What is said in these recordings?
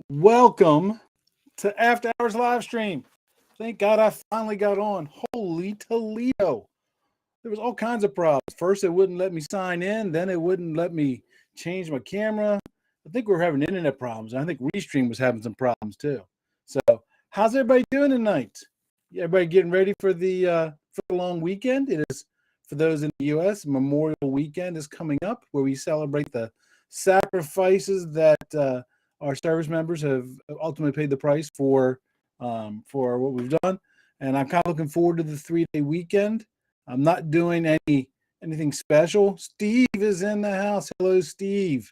Welcome to After Hours live stream. Thank God I finally got on. Holy Toledo. There was all kinds of problems. First, it wouldn't let me sign in. Then it wouldn't let me change my camera. I think we were having internet problems. I think Restream was having some problems too. So, how's everybody doing tonight? Everybody getting ready for the long weekend? It is for those in the U.S. Memorial Weekend is coming up, where we celebrate the sacrifices that our service members have ultimately paid the price for what we've done. And I'm kind of looking forward to the 3-day weekend. I'm not doing anything special. Steve is in the house. Hello, Steve.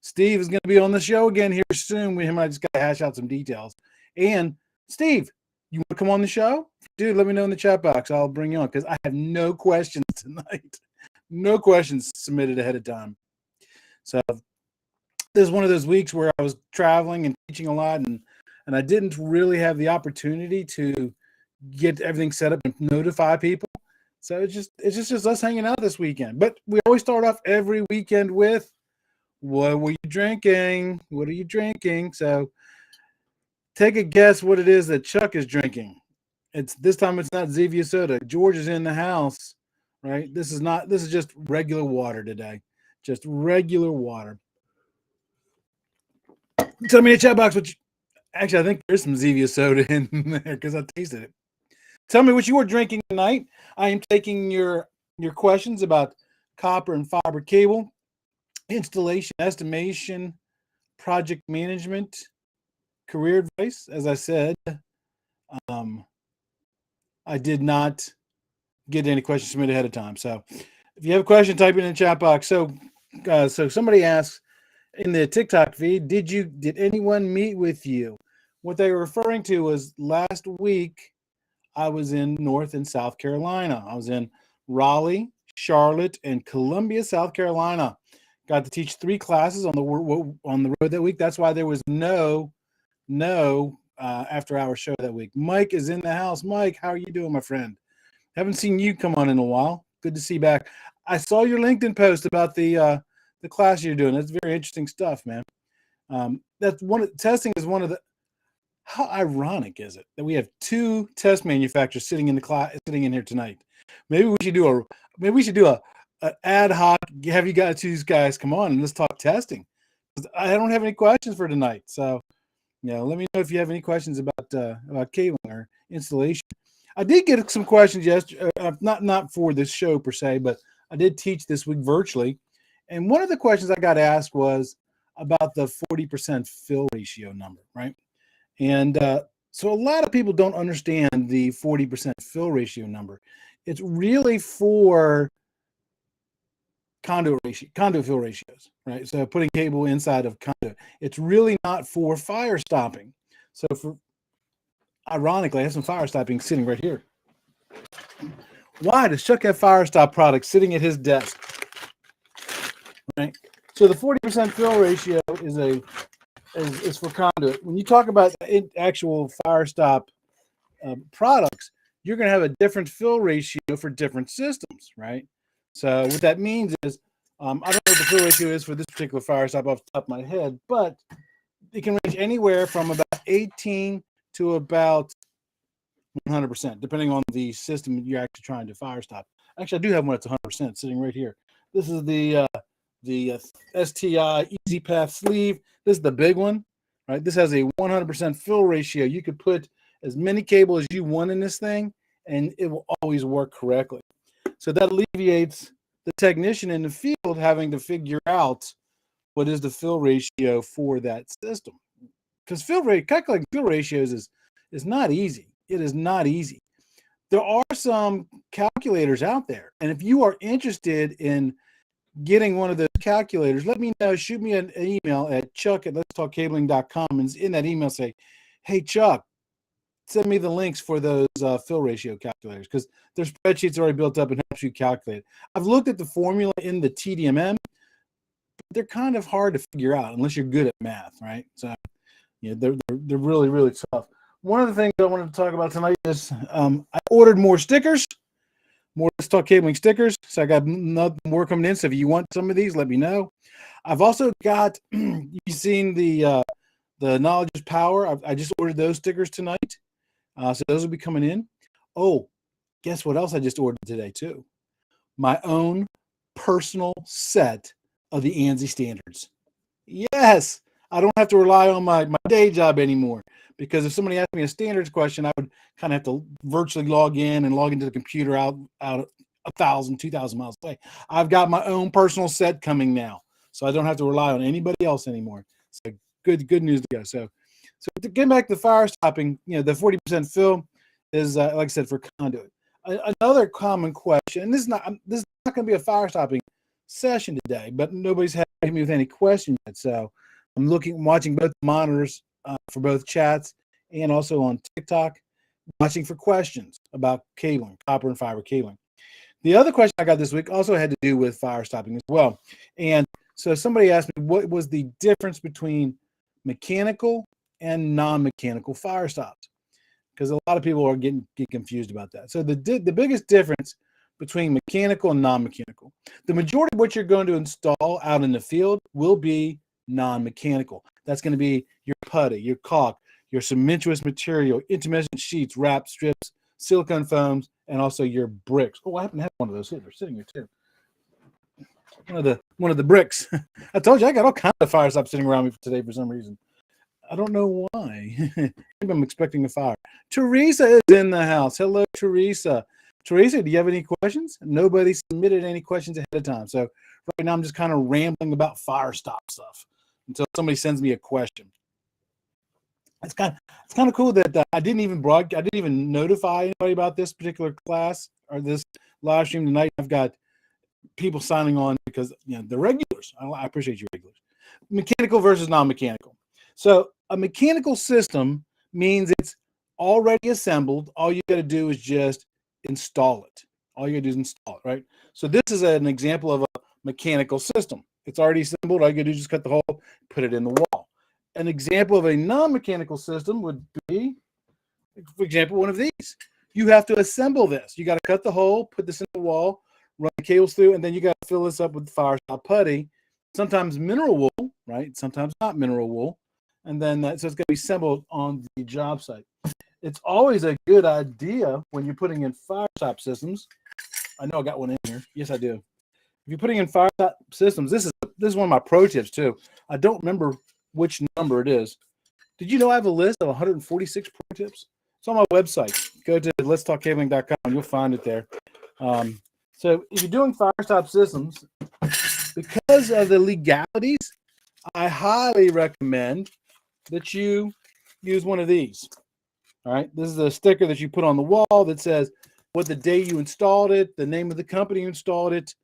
Steve is going to be on the show again here soon. With him, I just got to hash out some details. And Steve, you want to come on the show? Dude, let me know in the chat box. I'll bring you on because I have no questions tonight. No questions submitted ahead of time. So this is one of those weeks where I was traveling and teaching a lot, and I didn't really have the opportunity to get everything set up and notify people. So it's just us hanging out this weekend. But we always start off every weekend with, what were you drinking? What are you drinking? So take a guess what it is that Chuck is drinking. This time it's not Zevia soda. George is in the house, right? This is just regular water today. Just regular water. Tell me in the chat box what you, actually, I think there's some Zevia soda in there because I tasted it. Tell me what you are drinking tonight. I am taking your questions about copper and fiber cable, installation, estimation, project management, career advice. As I said, I did not get any questions submitted ahead of time. So if you have a question, type it in the chat box. So somebody asks in the TikTok feed, did anyone meet with you? What they were referring to was last week, I was in North and South Carolina. I was in Raleigh, Charlotte, and Columbia, South Carolina. Got to teach 3 classes on the road that week. That's why there was no after hour show that week. Mike is in the house. Mike, how are you doing, my friend? Haven't seen you come on in a while. Good to see you back. I saw your LinkedIn post about the class you're doing. That's very interesting stuff, man. Testing is one of the. How ironic is it that we have 2 test manufacturers sitting in the class, sitting in here tonight? Maybe we should do a ad hoc. Have you guys, 2 guys, come on and let's talk testing. I don't have any questions for tonight, so let me know if you have any questions about cabling or installation. I did get some questions yesterday, not for this show per se, but I did teach this week virtually, and one of the questions I got asked was about the 40% fill ratio number, right? And so a lot of people don't understand the 40% fill ratio number. It's really for conduit fill ratios, right? So putting cable inside of conduit. It's really not for fire stopping. So ironically, I have some fire stopping sitting right here. Why does Chuck have fire stop products sitting at his desk? Right. So the 40% fill ratio is for conduit. When you talk about actual fire stop products, you're going to have a different fill ratio for different systems, right? So what that means is, I don't know what the fill ratio is for this particular fire stop off the top of my head, but it can range anywhere from about 18 to about 100%, depending on the system you're actually trying to fire stop. Actually, I do have one that's 100% sitting right here. This is the STI Easy Path sleeve. This is the big one, right? This has a 100% fill ratio. You could put as many cable as you want in this thing, and it will always work correctly. So that alleviates the technician in the field having to figure out what is the fill ratio for that system. Because calculating fill ratios is not easy. It is not easy. There are some calculators out there, and if you are interested in getting one of those calculators, let me know. Shoot me an email at chuck@letstalkcabling.com, and in that email say, hey, Chuck, send me the links for those fill ratio calculators, because their spreadsheets are already built up and helps you calculate. I've looked at the formula in the TDMM, but they're kind of hard to figure out unless you're good at math, right? So they're really, really tough. One of the things I wanted to talk about tonight is I ordered more stickers. More Let's Talk Cabling stickers. So I got more coming in. So if you want some of these, let me know. I've also got, you've seen the The knowledge is power. I just ordered those stickers tonight. So those will be coming in. Oh, guess what else I just ordered today too? My own personal set of the ANSI standards. Yes, I don't have to rely on my day job anymore, because if somebody asked me a standards question, I would kind of have to virtually log in and log into the computer out 1,000, 2,000 miles away. I've got my own personal set coming now, so I don't have to rely on anybody else anymore. So good news to go. So to get back to fire stopping, the 40% fill is like I said, for conduit. Another common question, and this is not going to be a fire stopping session today, but nobody's had me with any questions yet. So I'm watching both monitors for both chats and also on TikTok, watching for questions about cabling, copper and fiber cabling. The other question I got this week also had to do with fire stopping as well. And so somebody asked me, what was the difference between mechanical and non-mechanical fire stops? Because a lot of people are get confused about that. So the biggest difference between mechanical and non-mechanical, the majority of what you're going to install out in the field will be non-mechanical. That's going to be your putty, your caulk, your cementous material, intermittent sheets, wrap strips, silicone foams, and also your bricks. Oh, I happen to have one of those here. They're sitting here too. One of the bricks. I told you I got all kinds of fire stops sitting around me today for some reason. I don't know why. Maybe I'm expecting a fire. Teresa is in the house. Hello, Teresa. Teresa, do you have any questions? Nobody submitted any questions ahead of time. So right now I'm just kind of rambling about fire stop stuff until somebody sends me a question. It's kind of cool that I didn't even notify anybody about this particular class or this live stream tonight. I've got people signing on because the regulars. I appreciate you regulars. Mechanical versus non-mechanical. So a mechanical system means it's already assembled. All you got to do is just install it. All you got to do is install it, right? So this is an example of a mechanical system. It's already assembled. All you got to do is just cut the hole, put it in the wall. An example of a non-mechanical system would be, for example, one of these. You have to assemble this. You got to cut the hole, put this in the wall, run the cables through, and then you got to fill this up with fire stop putty. Sometimes mineral wool, right? Sometimes not mineral wool. And then so it's going to be assembled on the job site. It's always a good idea when you're putting in fire stop systems. I know I got one in here. Yes, I do. If you're putting in fire stop systems, this is one of my pro tips too. I don't remember which number it is. Did you know I have a list of 146 pro tips? It's on my website. Go to letstalkcabling.com. You'll find it there. So if you're doing fire stop systems, because of the legalities, I highly recommend that you use one of these. All right. This is a sticker that you put on the wall that says what the day you installed it, the name of the company you installed it,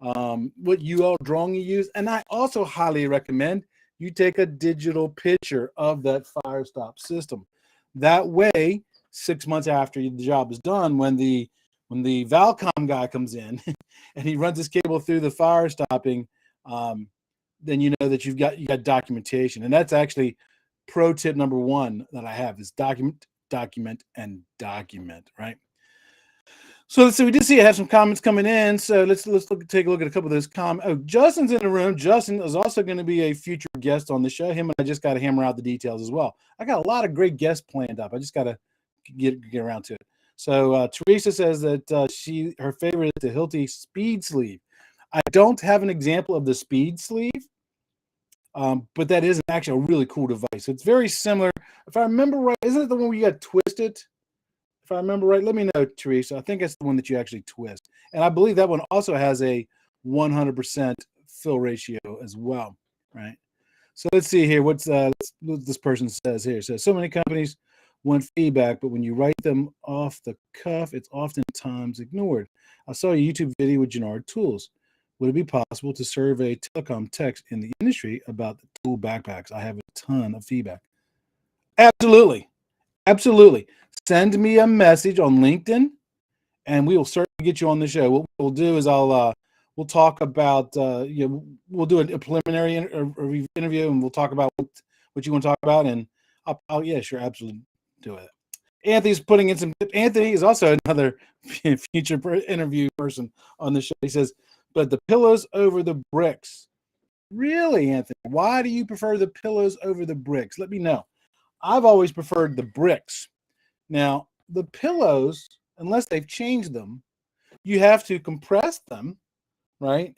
what UL drawing you use. And I also highly recommend you take a digital picture of that fire stop system. That way, 6 months after the job is done, when the Valcom guy comes in and he runs his cable through the fire stopping, then you know that you got documentation. And that's actually pro tip number one that I have is document, and document, right? So let's see. We did see I have some comments coming in. So let's take a look at a couple of those comments. Oh, Justin's in the room. Justin is also going to be a future guest on the show. Him and I just got to hammer out the details as well. I got a lot of great guests planned up. I just got to get around to it. So Teresa says that her favorite is the Hilti Speed Sleeve. I don't have an example of the Speed Sleeve, but that is actually a really cool device. It's very similar. If I remember right, isn't it the one where you got to twist it? If I remember right, let me know, Teresa. I think it's the one that you actually twist. And I believe that one also has a 100% fill ratio as well, right? So let's see here. What this person says here. So many companies want feedback, but when you write them off the cuff, it's oftentimes ignored. I saw a YouTube video with Gennard Tools. Would it be possible to survey telecom techs in the industry about the tool backpacks? I have a ton of feedback. Absolutely. Absolutely. Send me a message on LinkedIn, and we will certainly get you on the show. What we'll do is we'll talk about we'll do a preliminary interview, and we'll talk about what you want to talk about, and yeah, sure, absolutely do it. Anthony's putting in some. Anthony is also another future interview person on the show. He says, but the pillows over the bricks Really, Anthony? Why do you prefer the pillows over the bricks? Let me know. I've always preferred the bricks. Now, the pillows, unless they've changed them, you have to compress them, right?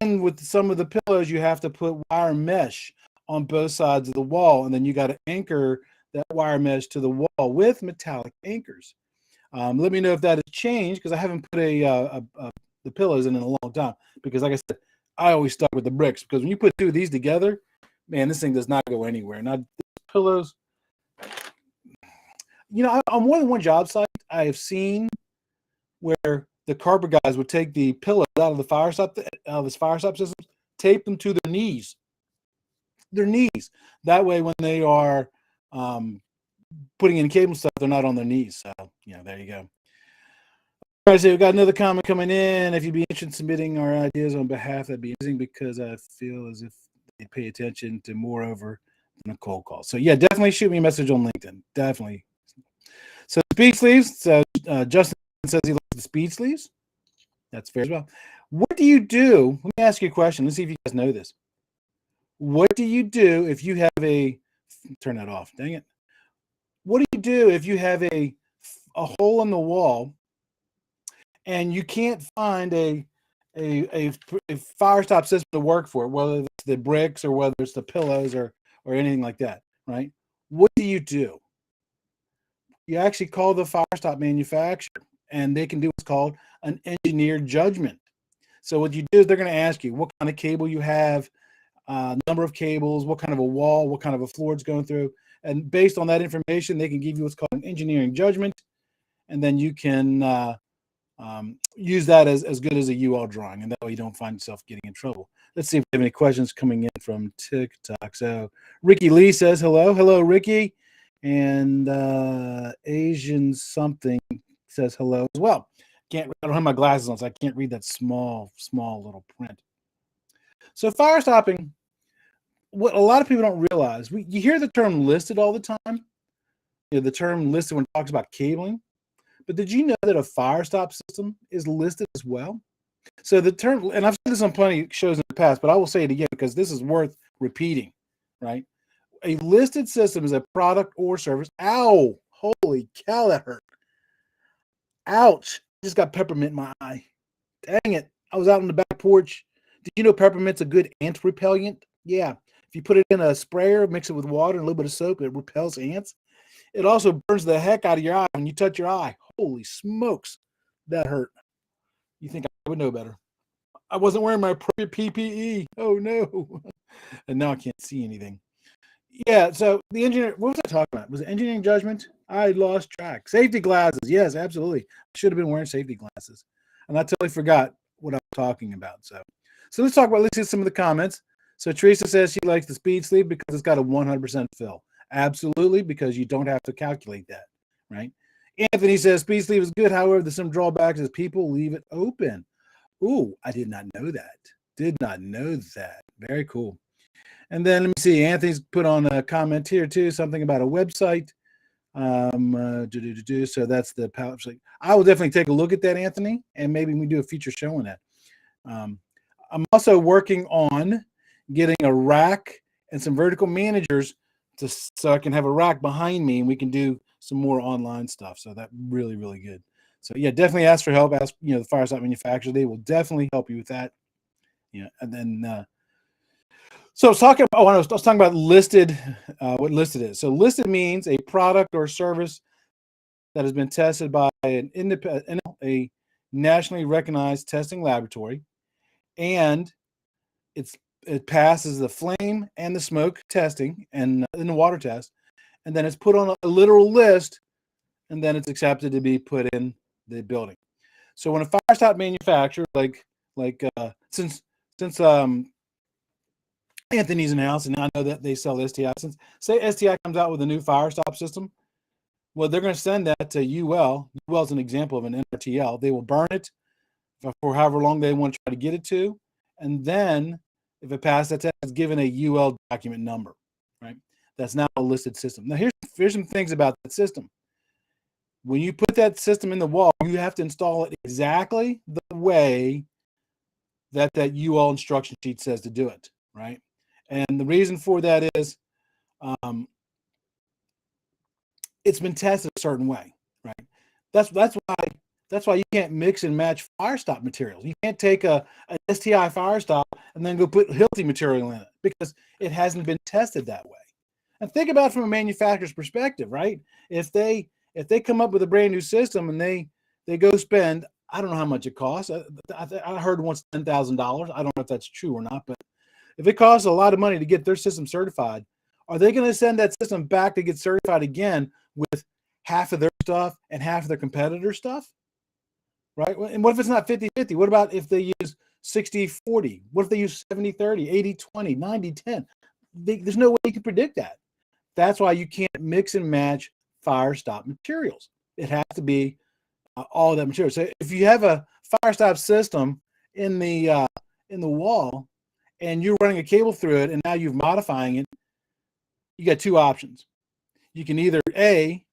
And with some of the pillows, you have to put wire mesh on both sides of the wall, and then you got to anchor that wire mesh to the wall with metallic anchors. Let me know if that has changed, because I haven't put the pillows in a long time. Because, like I said, I always stuck with the bricks, because when you put two of these together, man, this thing does not go anywhere. Now, pillows, on more than one job site, I have seen where the carpet guys would take the pillows out of the fire stop system, tape them to their knees. That way, when they are putting in cable stuff, they're not on their knees. So, there you go. All right, so we've got another comment coming in. If you'd be interested in submitting our ideas on behalf, that'd be amazing, because I feel as if they pay attention to more over than a cold call. So, yeah, definitely shoot me a message on LinkedIn. Definitely. So, speed sleeves. So, Justin says he likes the speed sleeves. That's fair as well. What do you do? Let me ask you a question. Let's see if you guys know this. What do you do if you have turn that off, dang it. What do you do if you have a hole in the wall and you can't find a fire stop system to work for it, whether it's the bricks or whether it's the pillows or anything like that, right? What do? You actually call the fire stop manufacturer, and they can do what's called an engineered judgment. So what you do is they're going to ask you what kind of cable you have, number of cables, what kind of a wall, what kind of a floor it's going through. And based on that information, they can give you what's called an engineering judgment. And then you can use that as good as a UL drawing. And that way you don't find yourself getting in trouble. Let's see if we have any questions coming in from TikTok. So Ricky Lee says hello. Hello, Ricky. And Asian something says hello as well. I don't have my glasses on, so I can't read that small little print. So fire stopping, what a lot of people don't realize, you hear the term listed all the time. The term listed when it talks about cabling. But did you know that a fire stop system is listed as well? So the term, and I've said this on plenty of shows in the past, but I will say it again because this is worth repeating, right? A listed system is a product or service. Ow! Holy cow, that hurt. Ouch. I just got peppermint in my eye. Dang it. I was out on the back porch. Did you know peppermint's a good ant repellent? Yeah. If you put it in a sprayer, mix it with water and a little bit of soap, it repels ants. It also burns the heck out of your eye when you touch your eye. Holy smokes. That hurt. You think I would know better. I wasn't wearing my appropriate PPE. Oh, no. And now I can't see anything. Yeah, so the engineer, what was I talking about? Was it engineering judgment? I lost track. Safety glasses. Yes, absolutely. I should have been wearing safety glasses. And I totally forgot what I was talking about. So let's talk about, let's see some of the comments. So Teresa says she likes the speed sleeve because it's got a 100% fill. Absolutely, because you don't have to calculate that, right? Anthony says speed sleeve is good. However, there's some drawbacks as people leave it open. Ooh, I did not know that. Did not know that. Very cool. And then let me see. Anthony's put on a comment here too, something about a website. So that's the power. I will definitely take a look at that, Anthony, and maybe we do a future show on that. I'm also working on getting a rack and some vertical managers so I can have a rack behind me and we can do some more online stuff. So that's really, really good. So yeah, definitely ask for help. Ask, the fire stop manufacturer. They will definitely help you with that. And then so I was talking about listed, what listed is. So listed means a product or service that has been tested by a nationally recognized testing laboratory, and it passes the flame and the smoke testing and in the water test, and then it's put on a literal list, and then it's accepted to be put in the building. So when a fire stop manufacturer, since Anthony's in house, and I know that they sell STI. Since say STI comes out with a new fire stop system, well, they're going to send that to UL. UL is an example of an NRTL. They will burn it for however long they want to try to get it to, and then if it passes that test, it's given a UL document number, right? That's now a listed system. Now, here's some things about that system. When you put that system in the wall, you have to install it exactly the way that UL instruction sheet says to do it. right? And the reason for that is um, it's been tested a certain way, right? That's why you can't mix and match fire stop materials. You can't take an STI fire stop and then go put Hilti material in it because it hasn't been tested that way. And think about it from a manufacturer's perspective, right? If they come up with a brand new system and they go spend, I don't know how much it costs. I heard once $10,000. I don't know if that's true or not, but if it costs a lot of money to get their system certified, are they going to send that system back to get certified again with half of their stuff and half of their competitor stuff? Right? And what if it's not 50-50? What about if they use 60-40? What if they use 70-30, 80-20, 90-10? There's no way you can predict that. That's why you can't mix and match fire stop materials. It has to be all that material. So if you have a fire stop system in the wall and you're running a cable through it and now you're modifying it, you got two options. You can either A,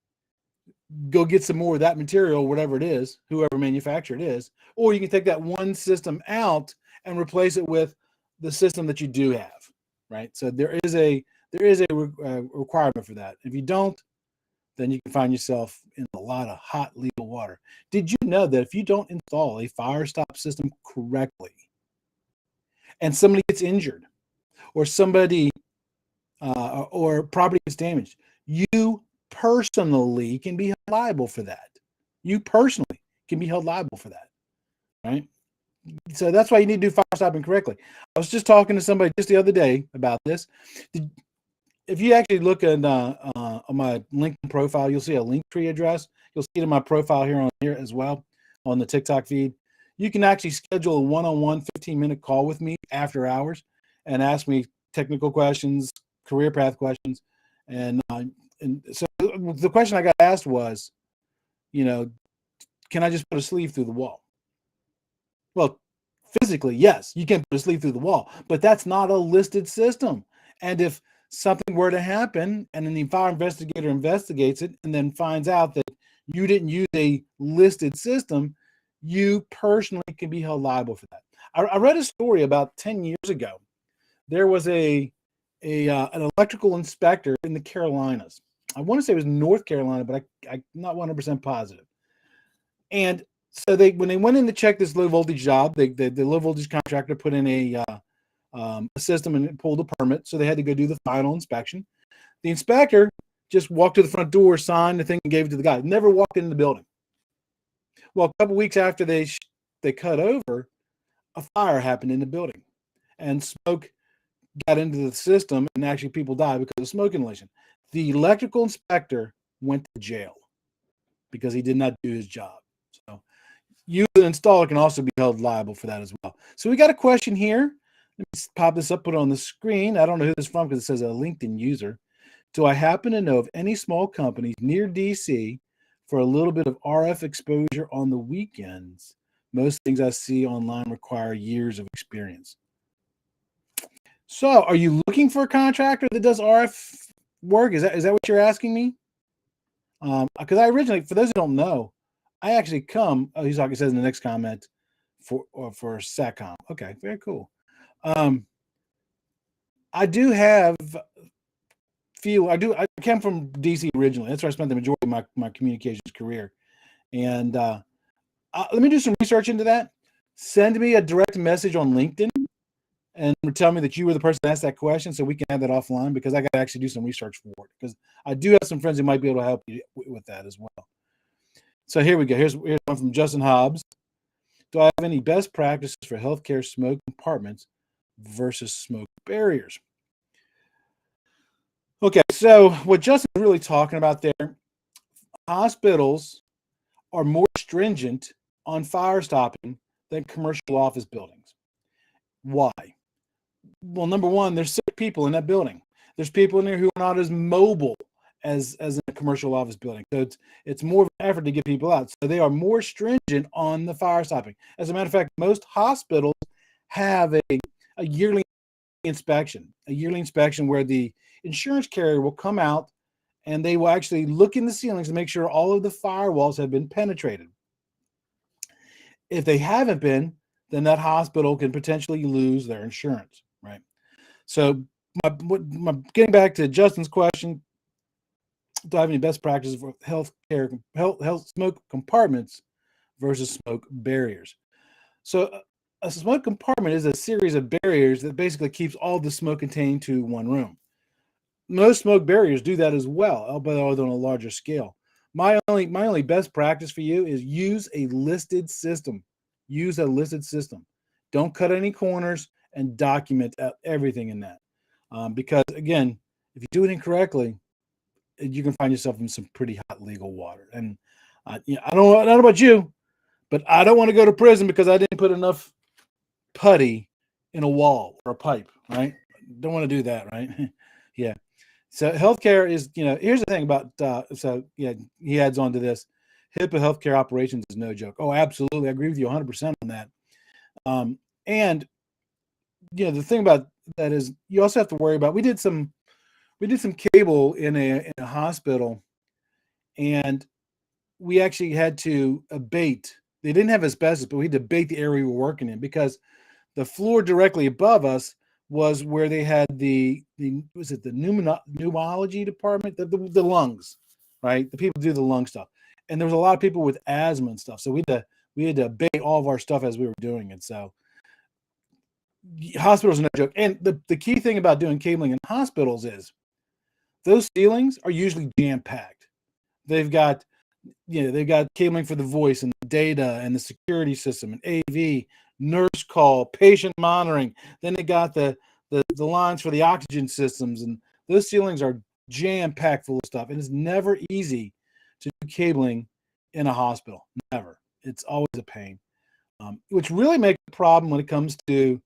go get some more of that material, whatever it is, whoever manufacturer it is, or you can take that one system out and replace it with the system that you do have, right? So there is a requirement for that. If you don't, then you can find yourself in a lot of hot legal water. Did you know that if you don't install a fire stop system correctly and somebody gets injured or somebody or property gets damaged, you personally can be held liable for that. You personally can be held liable for that, right? So that's why you need to do fire stopping correctly. I was just talking to somebody just the other day about this. If you actually look at on my LinkedIn profile, you'll see a link tree address. You'll see it in my profile here as well on the TikTok feed. You can actually schedule a one-on-one 15-minute call with me after hours and ask me technical questions, career path questions, and so the question I got asked was, can I just put a sleeve through the wall? Well, physically, yes, you can put a sleeve through the wall, but that's not a listed system. And if something were to happen and then the fire investigator investigates it and then finds out that you didn't use a listed system, you personally can be held liable for that. I read a story about 10 years ago. There was an electrical inspector in the Carolinas. I want to say it was North Carolina, but I'm not 100% positive. And so when they went in to check this low voltage job, the low voltage contractor put in a system and pulled a permit. So they had to go do the final inspection. The inspector just walked to the front door, signed the thing, and gave it to the guy. Never walked into the building. Well, a couple weeks after they cut over, a fire happened in the building, and smoke got into the system, and actually people died because of smoke inhalation. The electrical inspector went to jail because he did not do his job. So you, the installer, can also be held liable for that as well. So we got a question here. Let me pop this up, put it on the screen. I don't know who this is from because it says a LinkedIn user. Do I happen to know of any small companies near DC for a little bit of RF exposure on the weekends? Most things I see online require years of experience. So are you looking for a contractor that does RF work? Is that what you're asking me? Because I originally, for those who don't know, I actually come, he's like it says in the next comment, for SATCOM. Okay, very cool. I do have I came from DC originally. That's where I spent the majority of my communications career. And let me do some research into that. Send me a direct message on LinkedIn and tell me that you were the person that asked that question so we can have that offline, because I got to actually do some research for it, because I do have some friends who might be able to help you with that as well. So here we go. Here's one from Justin Hobbs. Do I have any best practices for healthcare smoke compartments versus smoke barriers? Okay, so what Justin's really talking about there, hospitals are more stringent on fire stopping than commercial office buildings. Why? Well, number one, there's sick people in that building. There's people in there who are not as mobile as in a commercial office building. So it's more of an effort to get people out. So they are more stringent on the fire stopping. As a matter of fact, most hospitals have a yearly inspection where the insurance carrier will come out and they will actually look in the ceilings to make sure all of the firewalls have been penetrated. If they haven't been, then that hospital can potentially lose their insurance, right? So getting back to Justin's question, do I have any best practices for health smoke compartments versus smoke barriers? So a smoke compartment is a series of barriers that basically keeps all the smoke contained to one room. Most smoke barriers do that as well, although on a larger scale. My only best practice for you is use a listed system. Use a listed system. Don't cut any corners and document everything in that. Because again, if you do it incorrectly, you can find yourself in some pretty hot legal water. And I don't know about you, but I don't want to go to prison because I didn't put enough putty in a wall or a pipe, right? Don't want to do that, right? Yeah. So healthcare is, here's the thing about, he adds on to this. HIPAA healthcare operations is no joke. Oh, absolutely. I agree with you 100% on that. And, the thing about that is you also have to worry about, we did some cable in a hospital, and we actually had to abate. They didn't have asbestos, but we had to abate the area we were working in because the floor directly above us was where they had the pneumology department, the lungs, right? The people do the lung stuff, and there was a lot of people with asthma and stuff. So we had to abate all of our stuff as we were doing it. So hospitals are no joke. And the key thing about doing cabling in hospitals is those ceilings are usually jam packed. They've got cabling for the voice and the data and the security system and AV, nurse call, patient monitoring. Then they got the lines for the oxygen systems, and those ceilings are jam packed full of stuff. And it's never easy to do cabling in a hospital. Never. It's always a pain, which really makes a problem when it comes to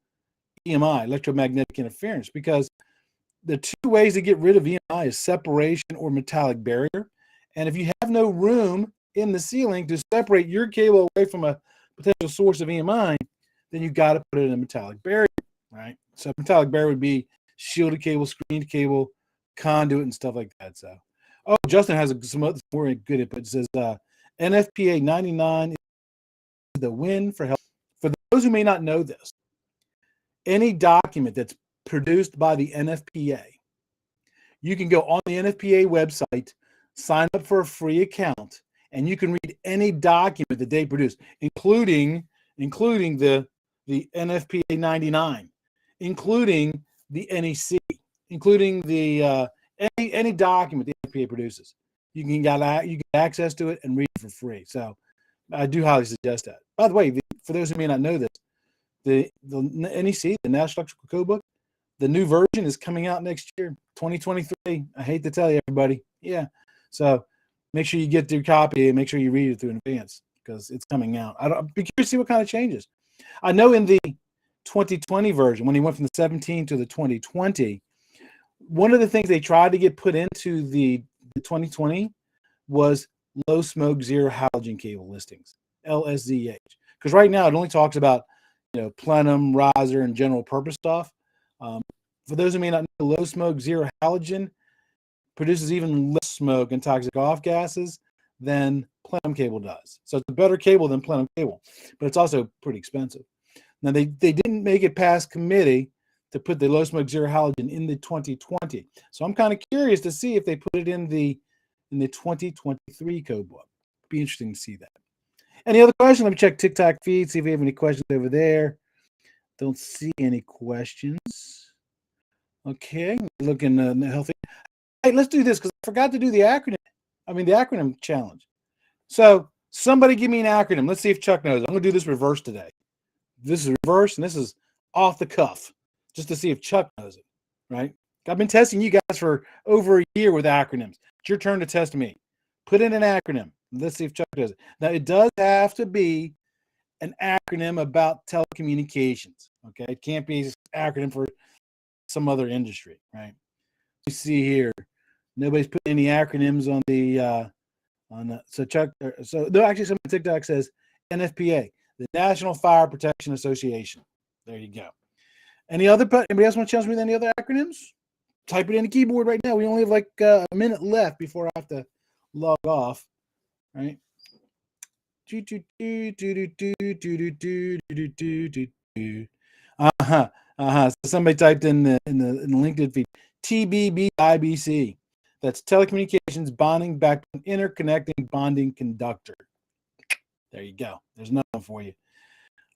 EMI, electromagnetic interference, because the two ways to get rid of EMI is separation or metallic barrier. And if you have no room in the ceiling to separate your cable away from a potential source of EMI, then you got to put it in a metallic barrier, right? So metallic barrier would be shielded cable, screened cable, conduit, and stuff like that. So, Justin has some other more good input. It says NFPA 99 is the win for health. For those who may not know this, any document that's produced by the NFPA, you can go on the NFPA website, sign up for a free account, and you can read any document that they produce, including the NFPA 99, including the NEC, including the any document the NFPA produces. You can get access to it and read it for free. So I do highly suggest that. By the way, for those who may not know this, the NEC, the National Electrical Code Book, the new version is coming out next year, 2023. I hate to tell you, everybody. Yeah. So make sure you get your copy and make sure you read it through in advance because it's coming out. I'd be curious to see what kind of changes. I know in the 2020 version, when he went from the 17 to the 2020, one of the things they tried to get put into the 2020 was low smoke, zero halogen cable listings, LSZH. Because right now it only talks about plenum, riser, and general purpose stuff. For those who may not know, low smoke, zero halogen produces even less smoke and toxic off gases than plenum cable does. So it's a better cable than plenum cable, but it's also pretty expensive. Now they didn't make it past committee to put the low smoke, zero halogen in the 2020. So I'm kind of curious to see if they put it in the 2023 code book. Be interesting to see that. Any other questions? Let me check TikTok feed, see if we have any questions over there. Don't see any questions. Okay, looking healthy. Hey, let's do this because I forgot to do the acronym challenge. So somebody give me an acronym. Let's see if Chuck knows. I'm going to do this reverse today. This is reverse, and this is off the cuff, just to see if Chuck knows it, right? I've been testing you guys for over a year with acronyms. It's your turn to test me. Put in an acronym. Let's see if Chuck does it. Now, it does have to be an acronym about telecommunications, okay? It can't be an acronym for some other industry, right? You see here, nobody's putting any acronyms on the so Chuck. So no, actually, some TikTok says NFPA, the National Fire Protection Association. There you go. Anybody else want to challenge me with any other acronyms? Type it in the keyboard right now. We only have like a minute left before I have to log off. Right? So somebody typed in the LinkedIn feed TBBIBC. That's telecommunications bonding backbone interconnecting bonding conductor. There you go. There's nothing for you.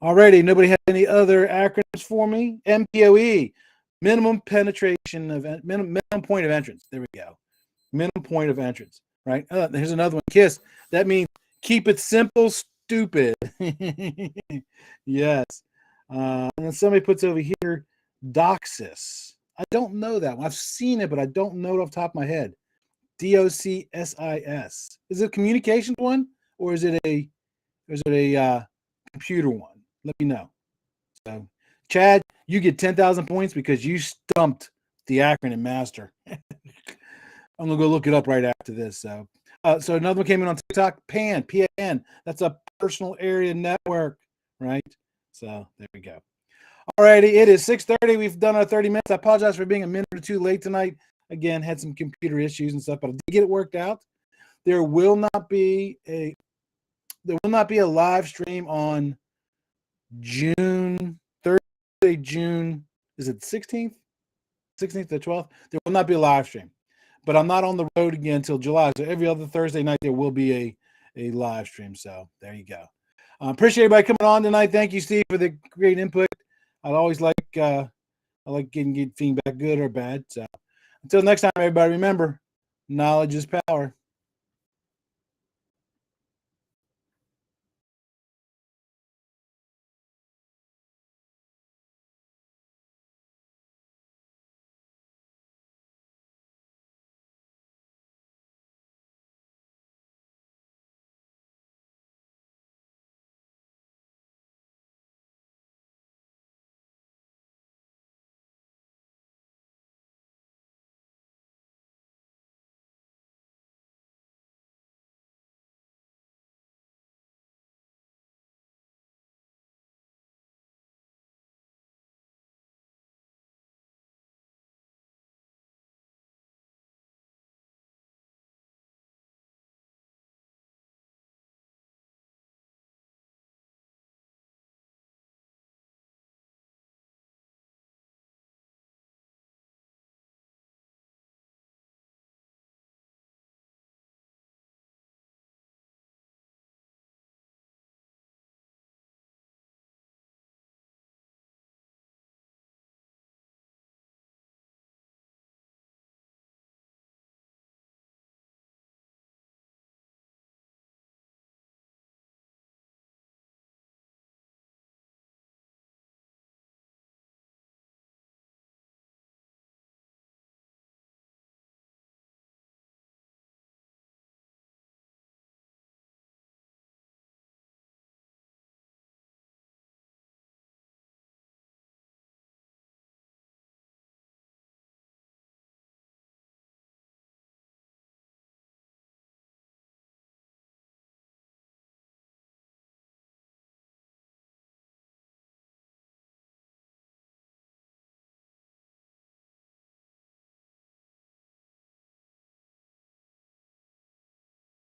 Alrighty, nobody had any other acronyms for me? MPOE, minimum penetration of minimum point of entrance. There we go. Minimum point of entrance. Right. Here's another one. KISS. That means keep it simple, stupid. Yes. And then somebody puts over here DOCSIS. I don't know that one. I've seen it, but I don't know it off the top of my head. DOCSIS. Is it a communications one, or is it a computer one? Let me know. So, Chad, you get 10,000 points because you stumped the acronym master. I'm gonna go look it up right after this. So another one came in on TikTok. PAN, PAN. That's a personal area network, right? So there we go. Alrighty, it is 6:30. We've done our 30 minutes. I apologize for being a minute or two late tonight. Again, had some computer issues and stuff, but I did get it worked out. There will not be a live stream on June Thursday, June. Is it 16th? 16th to 12th? There will not be a live stream. But I'm not on the road again until July. So every other Thursday night there will be a live stream. So there you go. Appreciate everybody coming on tonight. Thank you, Steve, for the great input. I always like getting feedback, good or bad. So until next time, everybody, remember, knowledge is power.